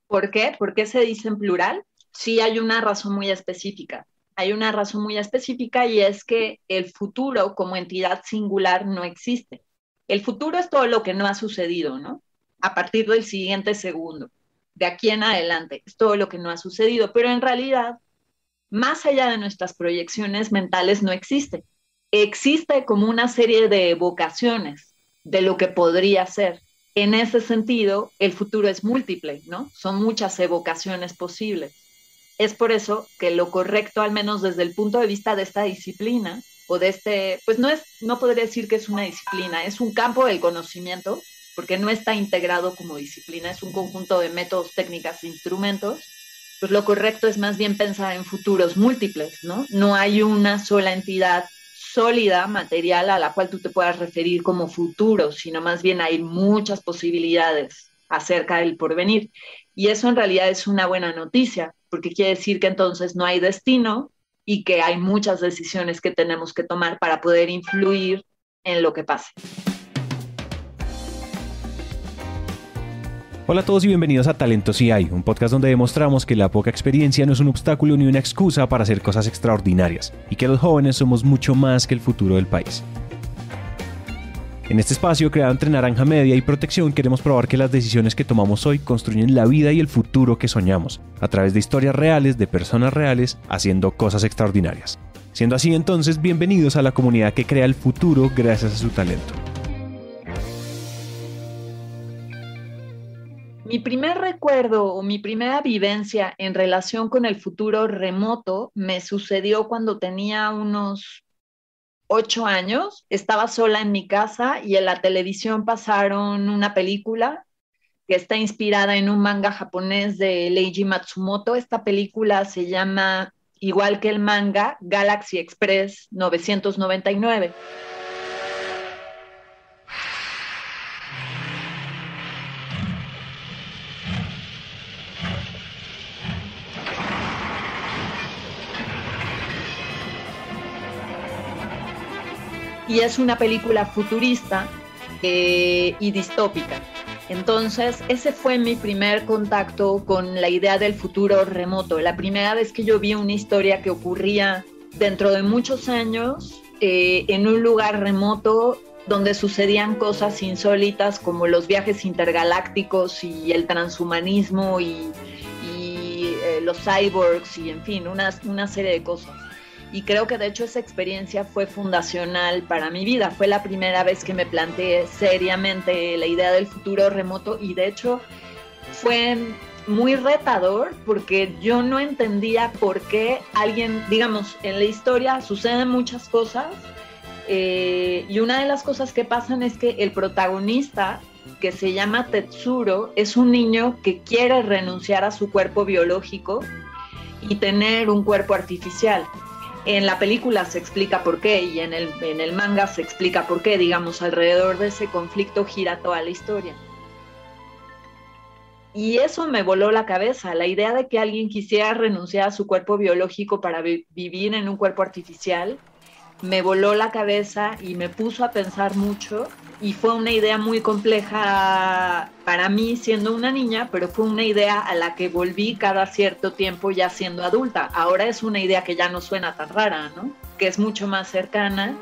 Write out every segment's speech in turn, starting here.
¿Por qué? ¿Por qué se dice en plural? Sí, hay una razón muy específica. Hay una razón muy específica y es que el futuro como entidad singular no existe. El futuro es todo lo que no ha sucedido, ¿no? A partir del siguiente segundo. De aquí en adelante, es todo lo que no ha sucedido. Pero en realidad, más allá de nuestras proyecciones mentales, no existe. Existe como una serie de evocaciones de lo que podría ser. En ese sentido, el futuro es múltiple, ¿no? Son muchas evocaciones posibles. Es por eso que lo correcto, al menos desde el punto de vista de esta disciplina, o de este, pues no podría decir que es una disciplina, es un campo del conocimiento, porque no está integrado como disciplina, es un conjunto de métodos, técnicas e instrumentos. Pues lo correcto es más bien pensar en futuros múltiples, ¿no? No hay una sola entidad sólida, material, a la cual tú te puedas referir como futuro, sino más bien hay muchas posibilidades acerca del porvenir. Y eso en realidad es una buena noticia, porque quiere decir que entonces no hay destino y que hay muchas decisiones que tenemos que tomar para poder influir en lo que pase. Hola a todos y bienvenidos a Talento Sí Hay, un podcast donde demostramos que la poca experiencia no es un obstáculo ni una excusa para hacer cosas extraordinarias y que los jóvenes somos mucho más que el futuro del país. En este espacio creado entre Naranja Media y Protección queremos probar que las decisiones que tomamos hoy construyen la vida y el futuro que soñamos, a través de historias reales de personas reales haciendo cosas extraordinarias. Siendo así entonces, bienvenidos a la comunidad que crea el futuro gracias a su talento. Mi primer recuerdo o mi primera vivencia en relación con el futuro remoto me sucedió cuando tenía unos 8 años. Estaba sola en mi casa y en la televisión pasaron una película que está inspirada en un manga japonés de Leiji Matsumoto. Esta película se llama, igual que el manga, Galaxy Express 999. Y es una película futurista y distópica. Entonces, ese fue mi primer contacto con la idea del futuro remoto. La primera vez que yo vi una historia que ocurría dentro de muchos años en un lugar remoto donde sucedían cosas insólitas como los viajes intergalácticos y el transhumanismo y los cyborgs y en fin, una serie de cosas. Y creo que de hecho esa experiencia fue fundacional para mi vida. Fue la primera vez que me planteé seriamente la idea del futuro remoto y de hecho fue muy retador porque yo no entendía por qué alguien, digamos, en la historia suceden muchas cosas y una de las cosas que pasan es que el protagonista, que se llama Tetsuro, es un niño que quiere renunciar a su cuerpo biológico y tener un cuerpo artificial. En la película se explica por qué y en el manga se explica por qué, digamos, alrededor de ese conflicto gira toda la historia. Y eso me voló la cabeza, la idea de que alguien quisiera renunciar a su cuerpo biológico para vivir en un cuerpo artificial, me voló la cabeza y me puso a pensar mucho y fue una idea muy compleja para mí siendo una niña, pero fue una idea a la que volví cada cierto tiempo ya siendo adulta. Ahora es una idea que ya no suena tan rara, ¿no? Que es mucho más cercana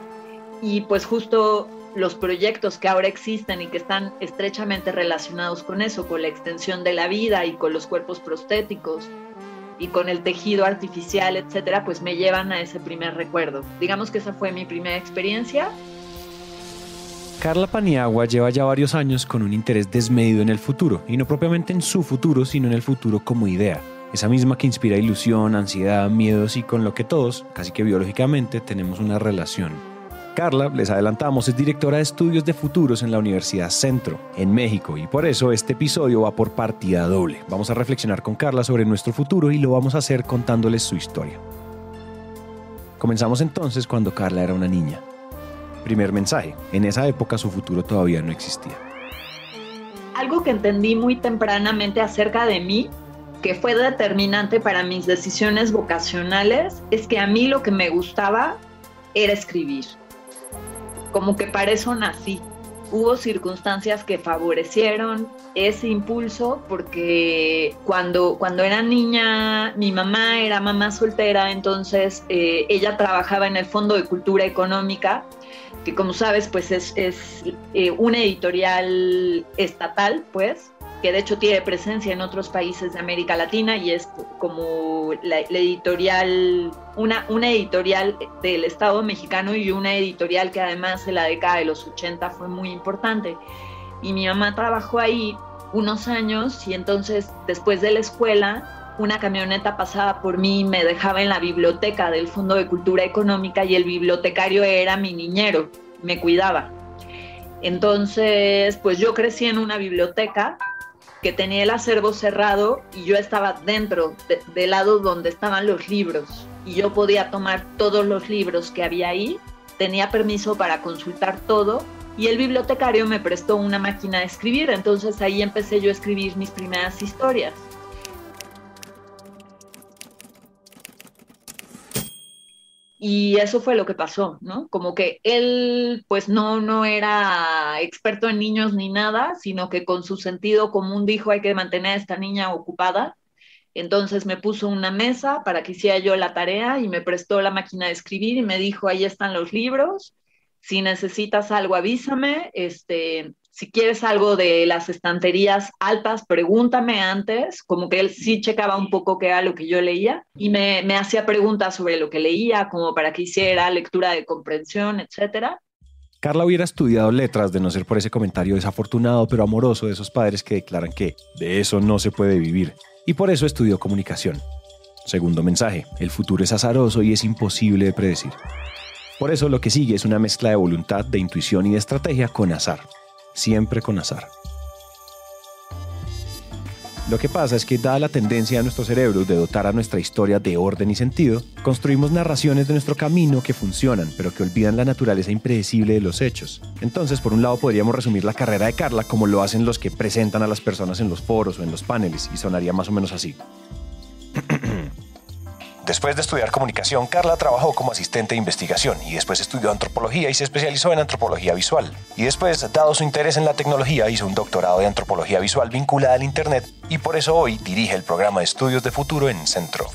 y pues justo los proyectos que ahora existen y que están estrechamente relacionados con eso, con la extensión de la vida y con los cuerpos prostéticos y con el tejido artificial, etcétera, pues me llevan a ese primer recuerdo. Digamos que esa fue mi primera experiencia. Carla Paniagua lleva ya varios años con un interés desmedido en el futuro, y no propiamente en su futuro, sino en el futuro como idea. Esa misma que inspira ilusión, ansiedad, miedos y con lo que todos, casi que biológicamente, tenemos una relación. Carla, les adelantamos, es directora de estudios de futuros en la Universidad Centro, en México, y por eso este episodio va por partida doble. Vamos a reflexionar con Carla sobre nuestro futuro y lo vamos a hacer contándoles su historia. Comenzamos entonces cuando Carla era una niña. Primer mensaje, en esa época su futuro todavía no existía. Algo que entendí muy tempranamente acerca de mí, que fue determinante para mis decisiones vocacionales, es que a mí lo que me gustaba era escribir. Como que para eso nací. hubo circunstancias que favorecieron ese impulso, porque cuando era niña, mi mamá era mamá soltera, entonces ella trabajaba en el Fondo de Cultura Económica, que como sabes, pues es una editorial estatal, pues, que de hecho tiene presencia en otros países de América Latina y es como la editorial, una editorial del Estado mexicano y una editorial que además en la década de los 80 fue muy importante. Y mi mamá trabajó ahí unos años y entonces después de la escuela una camioneta pasaba por mí y me dejaba en la biblioteca del Fondo de Cultura Económica y el bibliotecario era mi niñero, me cuidaba. Entonces, pues yo crecí en una biblioteca que tenía el acervo cerrado y yo estaba dentro, del lado donde estaban los libros, y yo podía tomar todos los libros que había ahí, tenía permiso para consultar todo, y el bibliotecario me prestó una máquina de escribir, entonces ahí empecé yo a escribir mis primeras historias. Y eso fue lo que pasó, ¿no? Como que él, pues no era experto en niños ni nada, sino que con su sentido común dijo, hay que mantener a esta niña ocupada. Entonces me puso una mesa para que hiciera yo la tarea y me prestó la máquina de escribir y me dijo, ahí están los libros, si necesitas algo avísame, si quieres algo de las estanterías altas, pregúntame antes, como que él sí checaba un poco qué era lo que yo leía y me hacía preguntas sobre lo que leía, como para que hiciera lectura de comprensión, etcétera. Carla hubiera estudiado letras de no ser por ese comentario desafortunado pero amoroso de esos padres que declaran que de eso no se puede vivir, y por eso estudió comunicación. Segundo mensaje, el futuro es azaroso y es imposible de predecir. Por eso lo que sigue es una mezcla de voluntad, de intuición y de estrategia con azar. Siempre con azar. Lo que pasa es que, dada la tendencia de nuestro cerebro de dotar a nuestra historia de orden y sentido, construimos narraciones de nuestro camino que funcionan, pero que olvidan la naturaleza impredecible de los hechos. Entonces, por un lado, podríamos resumir la carrera de Carla como lo hacen los que presentan a las personas en los foros o en los paneles, y sonaría más o menos así. Después de estudiar comunicación, Carla trabajó como asistente de investigación y después estudió antropología y se especializó en antropología visual. Y después, dado su interés en la tecnología, hizo un doctorado de antropología visual vinculada al Internet y por eso hoy dirige el programa de estudios de futuro en Centro.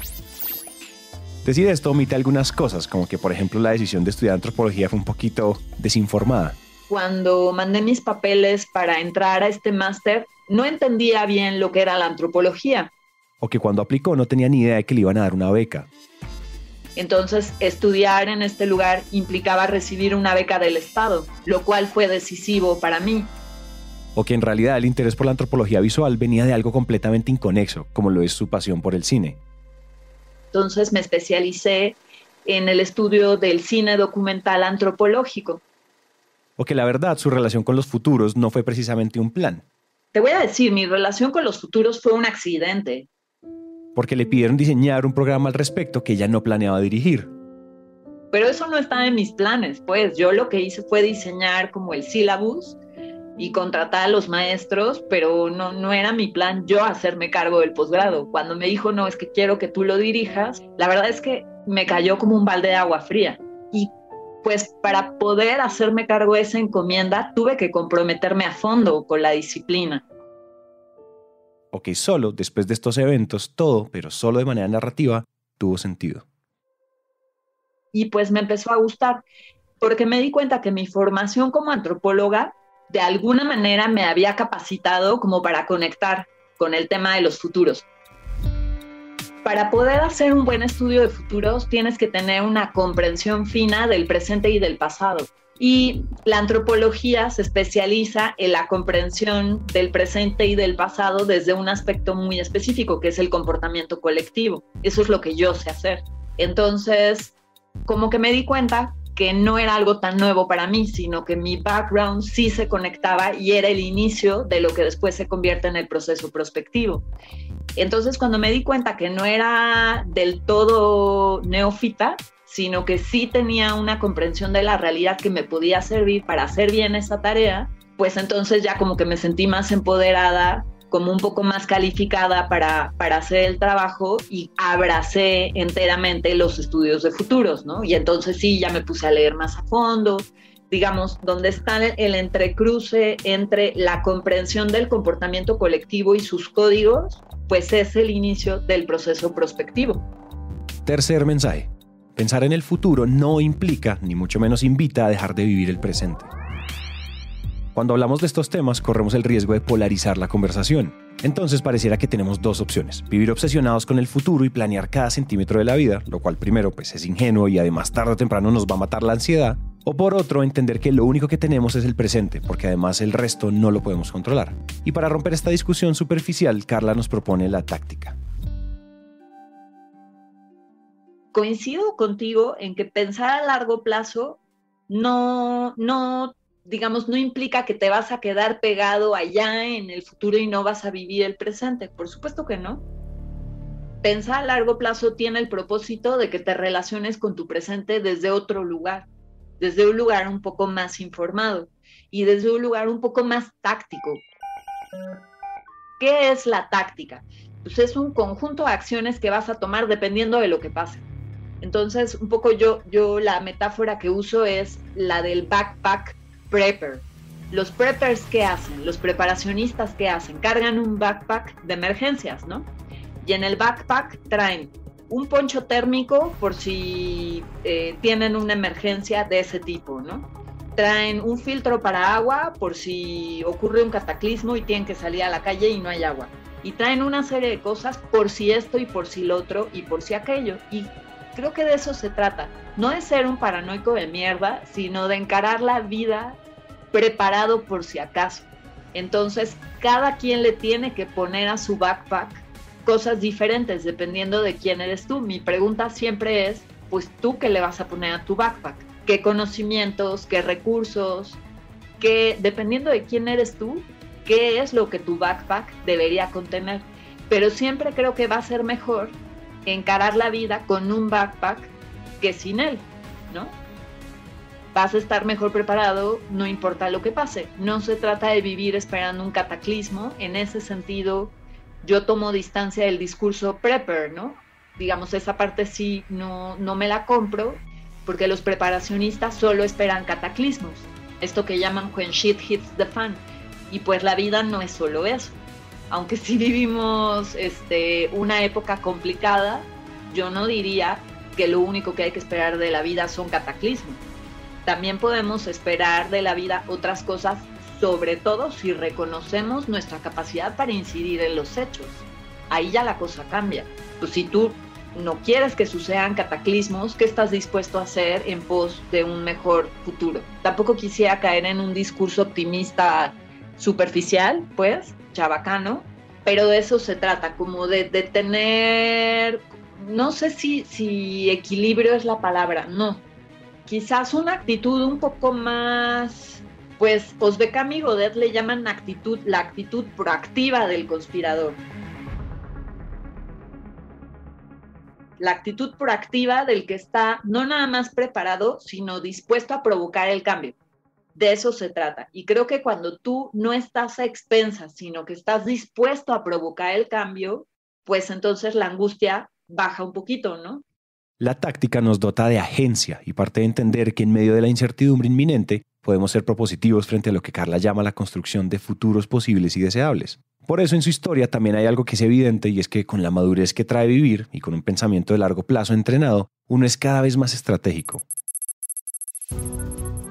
Decir esto omite algunas cosas, como que por ejemplo la decisión de estudiar antropología fue un poquito desinformada. Cuando mandé mis papeles para entrar a este máster, no entendía bien lo que era la antropología. O que cuando aplicó no tenía ni idea de que le iban a dar una beca. Entonces, estudiar en este lugar implicaba recibir una beca del Estado, lo cual fue decisivo para mí. O que en realidad el interés por la antropología visual venía de algo completamente inconexo, como lo es su pasión por el cine. Entonces me especialicé en el estudio del cine documental antropológico. O que la verdad, su relación con los futuros no fue precisamente un plan. Te voy a decir, mi relación con los futuros fue un accidente. Porque le pidieron diseñar un programa al respecto que ella no planeaba dirigir. Pero eso no estaba en mis planes, pues yo lo que hice fue diseñar como el sílabus y contratar a los maestros, pero no era mi plan yo hacerme cargo del posgrado. Cuando me dijo, no, es que quiero que tú lo dirijas, la verdad es que me cayó como un balde de agua fría. Y pues para poder hacerme cargo de esa encomienda, tuve que comprometerme a fondo con la disciplina. Ok, solo después de estos eventos, todo, pero solo de manera narrativa, tuvo sentido. Y pues me empezó a gustar, porque me di cuenta que mi formación como antropóloga de alguna manera me había capacitado como para conectar con el tema de los futuros. Para poder hacer un buen estudio de futuros tienes que tener una comprensión fina del presente y del pasado. Y la antropología se especializa en la comprensión del presente y del pasado desde un aspecto muy específico, que es el comportamiento colectivo. Eso es lo que yo sé hacer. Entonces, como que me di cuenta que no era algo tan nuevo para mí, sino que mi background sí se conectaba y era el inicio de lo que después se convierte en el proceso prospectivo. Entonces, cuando me di cuenta que no era del todo neófita, sino que sí tenía una comprensión de la realidad que me podía servir para hacer bien esa tarea, pues entonces ya como que me sentí más empoderada, como un poco más calificada para hacer el trabajo y abracé enteramente los estudios de futuros, ¿no? Y entonces sí, ya me puse a leer más a fondo, digamos, donde está el entrecruce entre la comprensión del comportamiento colectivo y sus códigos, pues es el inicio del proceso prospectivo. Tercer mensaje. Pensar en el futuro no implica, ni mucho menos invita a dejar de vivir el presente. Cuando hablamos de estos temas, corremos el riesgo de polarizar la conversación. Entonces pareciera que tenemos dos opciones: vivir obsesionados con el futuro y planear cada centímetro de la vida, lo cual primero pues es ingenuo y además tarde o temprano nos va a matar la ansiedad, o por otro, entender que lo único que tenemos es el presente, porque además el resto no lo podemos controlar. Y para romper esta discusión superficial, Carla nos propone la táctica. Coincido contigo en que pensar a largo plazo no implica que te vas a quedar pegado allá en el futuro y no vas a vivir el presente. Por supuesto que no. Pensar a largo plazo tiene el propósito de que te relaciones con tu presente desde otro lugar, desde un lugar un poco más informado y desde un lugar un poco más táctico. ¿Qué es la táctica? Pues es un conjunto de acciones que vas a tomar dependiendo de lo que pase. Entonces, un poco yo la metáfora que uso es la del backpack prepper. Los preppers, ¿qué hacen? Los preparacionistas, ¿qué hacen? Cargan un backpack de emergencias, ¿no? Y en el backpack traen un poncho térmico por si tienen una emergencia de ese tipo, ¿no? Traen un filtro para agua por si ocurre un cataclismo y tienen que salir a la calle y no hay agua. Y traen una serie de cosas por si esto y por si lo otro y por si aquello. Y creo que de eso se trata. No de ser un paranoico de mierda, sino de encarar la vida preparado por si acaso. Entonces, cada quien le tiene que poner a su backpack cosas diferentes dependiendo de quién eres tú. Mi pregunta siempre es, pues tú, ¿qué le vas a poner a tu backpack? ¿Qué conocimientos, qué recursos, dependiendo de quién eres tú, qué es lo que tu backpack debería contener? Pero siempre creo que va a ser mejor encarar la vida con un backpack que sin él, ¿no? Vas a estar mejor preparado, no importa lo que pase. No se trata de vivir esperando un cataclismo. En ese sentido, yo tomo distancia del discurso prepper, ¿no? Digamos, esa parte sí no me la compro, porque los preparacionistas solo esperan cataclismos. Esto que llaman when shit hits the fan. Y pues la vida no es solo eso. Aunque sí vivimos una época complicada, yo no diría que lo único que hay que esperar de la vida son cataclismos. También podemos esperar de la vida otras cosas, sobre todo si reconocemos nuestra capacidad para incidir en los hechos. Ahí ya la cosa cambia. Pues si tú no quieres que sucedan cataclismos, ¿qué estás dispuesto a hacer en pos de un mejor futuro? Tampoco quisiera caer en un discurso optimista superficial, pues, chabacano, pero de eso se trata, como de tener, no sé si equilibrio es la palabra, no, quizás una actitud un poco más, pues Osbeck y Godet le llaman la actitud proactiva del conspirador. La actitud proactiva del que está no nada más preparado, sino dispuesto a provocar el cambio. De eso se trata. Y creo que cuando tú no estás a expensas, sino que estás dispuesto a provocar el cambio, pues entonces la angustia baja un poquito, ¿no? La táctica nos dota de agencia y parte de entender que en medio de la incertidumbre inminente podemos ser propositivos frente a lo que Carla llama la construcción de futuros posibles y deseables. Por eso en su historia también hay algo que es evidente, y es que con la madurez que trae vivir y con un pensamiento de largo plazo entrenado, uno es cada vez más estratégico.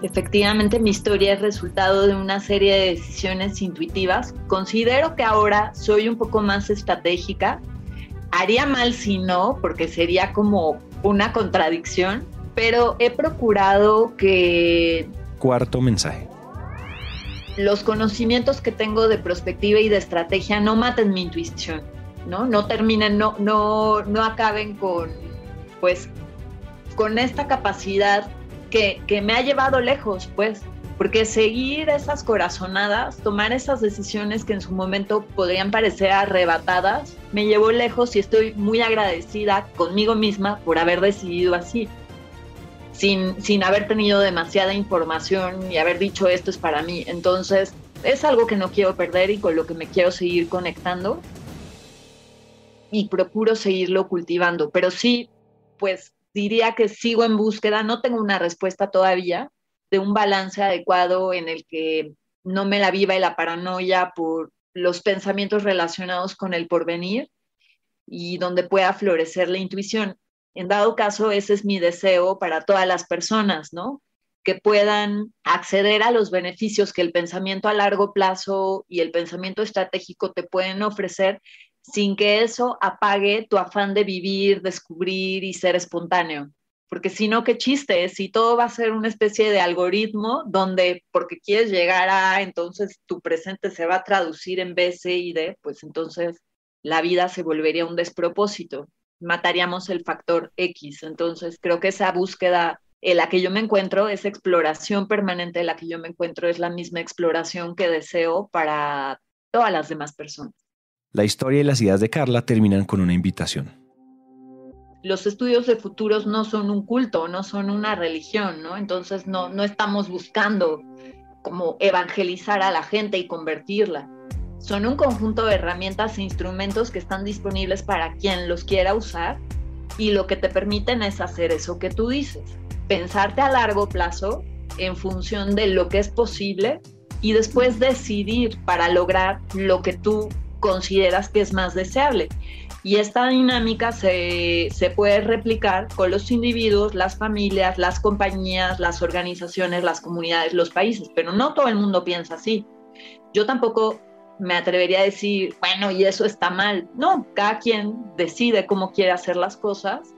Efectivamente, mi historia es resultado de una serie de decisiones intuitivas. Considero que ahora soy un poco más estratégica. Haría mal si no, porque sería como una contradicción, pero he procurado que... Cuarto mensaje. Los conocimientos que tengo de prospectiva y de estrategia no maten mi intuición, ¿no? No terminen, no acaben con esta capacidad que me ha llevado lejos, pues, porque seguir esas corazonadas, tomar esas decisiones que en su momento podrían parecer arrebatadas, me llevó lejos y estoy muy agradecida conmigo misma por haber decidido así, sin haber tenido demasiada información y haber dicho esto es para mí. Entonces, es algo que no quiero perder y con lo que me quiero seguir conectando y procuro seguirlo cultivando, pero sí, pues, diría que sigo en búsqueda, no tengo una respuesta todavía, de un balance adecuado en el que no me la viva y la paranoia por los pensamientos relacionados con el porvenir y donde pueda florecer la intuición. En dado caso, ese es mi deseo para todas las personas, ¿no? Que puedan acceder a los beneficios que el pensamiento a largo plazo y el pensamiento estratégico te pueden ofrecer sin que eso apague tu afán de vivir, descubrir y ser espontáneo. Porque si no, qué chiste, si todo va a ser una especie de algoritmo donde porque quieres llegar a, entonces tu presente se va a traducir en B, C y D, pues entonces la vida se volvería un despropósito. Mataríamos el factor X. Entonces creo que esa búsqueda en la que yo me encuentro, esa exploración permanente en la que yo me encuentro es la misma exploración que deseo para todas las demás personas. La historia y las ideas de Carla terminan con una invitación. Los estudios de futuros no son un culto, no son una religión, ¿no? Entonces no estamos buscando como evangelizar a la gente y convertirla. Son un conjunto de herramientas e instrumentos que están disponibles para quien los quiera usar y lo que te permiten es hacer eso que tú dices, pensarte a largo plazo en función de lo que es posible y después decidir para lograr lo que tú consideras que es más deseable. Y esta dinámica se puede replicar con los individuos, las familias, las compañías, las organizaciones, las comunidades, los países, pero no todo el mundo piensa así. Yo tampoco me atrevería a decir, bueno, y eso está mal. No, cada quien decide cómo quiere hacer las cosas.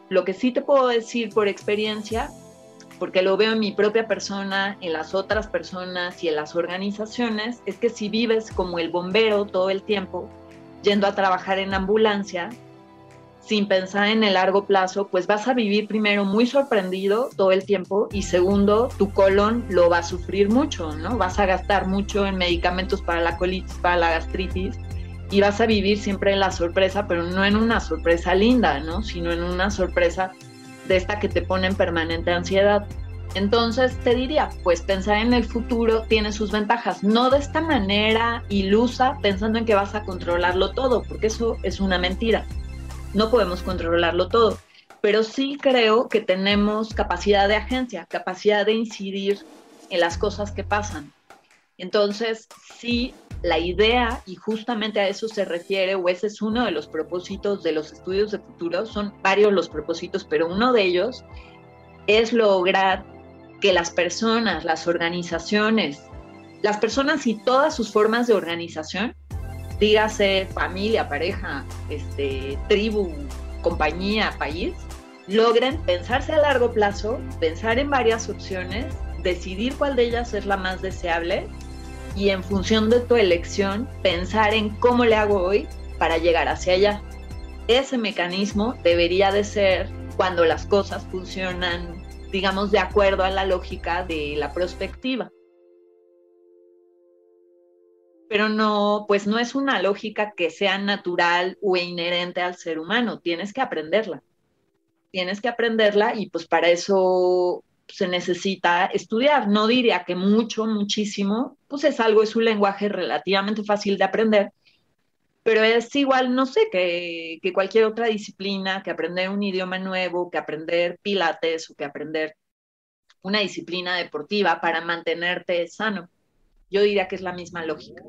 Lo que sí te puedo decir por experiencia, porque lo veo en mi propia persona, en las otras personas y en las organizaciones, es que si vives como el bombero todo el tiempo, yendo a trabajar en ambulancia, sin pensar en el largo plazo, pues vas a vivir primero muy sorprendido todo el tiempo y segundo, tu colon lo va a sufrir mucho, ¿no? Vas a gastar mucho en medicamentos para la colitis, para la gastritis y vas a vivir siempre en la sorpresa, pero no en una sorpresa linda, ¿no? Sino en una sorpresa de esta que te pone en permanente ansiedad. Entonces te diría, pues pensar en el futuro tiene sus ventajas, no de esta manera ilusa pensando en que vas a controlarlo todo, porque eso es una mentira, no podemos controlarlo todo, pero sí creo que tenemos capacidad de agencia, capacidad de incidir en las cosas que pasan. Entonces sí, la idea, y justamente a eso se refiere, o ese es uno de los propósitos de los estudios de futuro, son varios los propósitos, pero uno de ellos es lograr que las personas, las organizaciones, las personas y todas sus formas de organización, dígase familia, pareja, tribu, compañía, país, logren pensarse a largo plazo, pensar en varias opciones, decidir cuál de ellas es la más deseable y en función de tu elección, pensar en cómo le hago hoy para llegar hacia allá. Ese mecanismo debería de ser cuando las cosas funcionan, digamos, de acuerdo a la lógica de la prospectiva. Pero no, pues no es una lógica que sea natural o inherente al ser humano, tienes que aprenderla. Tienes que aprenderla y pues para eso se necesita estudiar. No diría que mucho, muchísimo, pues es un lenguaje relativamente fácil de aprender, pero es igual, no sé, que cualquier otra disciplina, que aprender un idioma nuevo, que aprender pilates o que aprender una disciplina deportiva para mantenerte sano. Yo diría que es la misma lógica.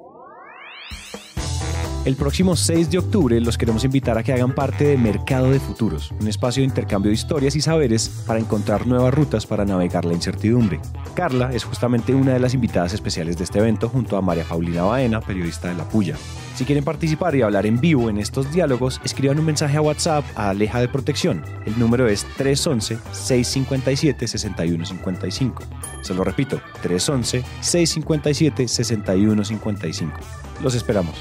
El próximo 6 de octubre los queremos invitar a que hagan parte de Mercado de Futuros, un espacio de intercambio de historias y saberes para encontrar nuevas rutas para navegar la incertidumbre. Carla es justamente una de las invitadas especiales de este evento junto a María Paulina Baena, periodista de La Puya. Si quieren participar y hablar en vivo en estos diálogos, escriban un mensaje a WhatsApp a Aleja de Protección. El número es 311-657-6155. Se lo repito, 311-657-6155. Los esperamos.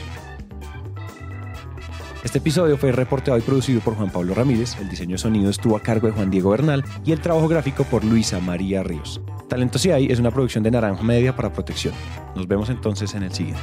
Este episodio fue reporteado y producido por Juan Pablo Ramírez, el diseño de sonido estuvo a cargo de Juan Diego Bernal y el trabajo gráfico por Luisa María Ríos. Talento Si Hay es una producción de Naranja Media para Protección. Nos vemos entonces en el siguiente.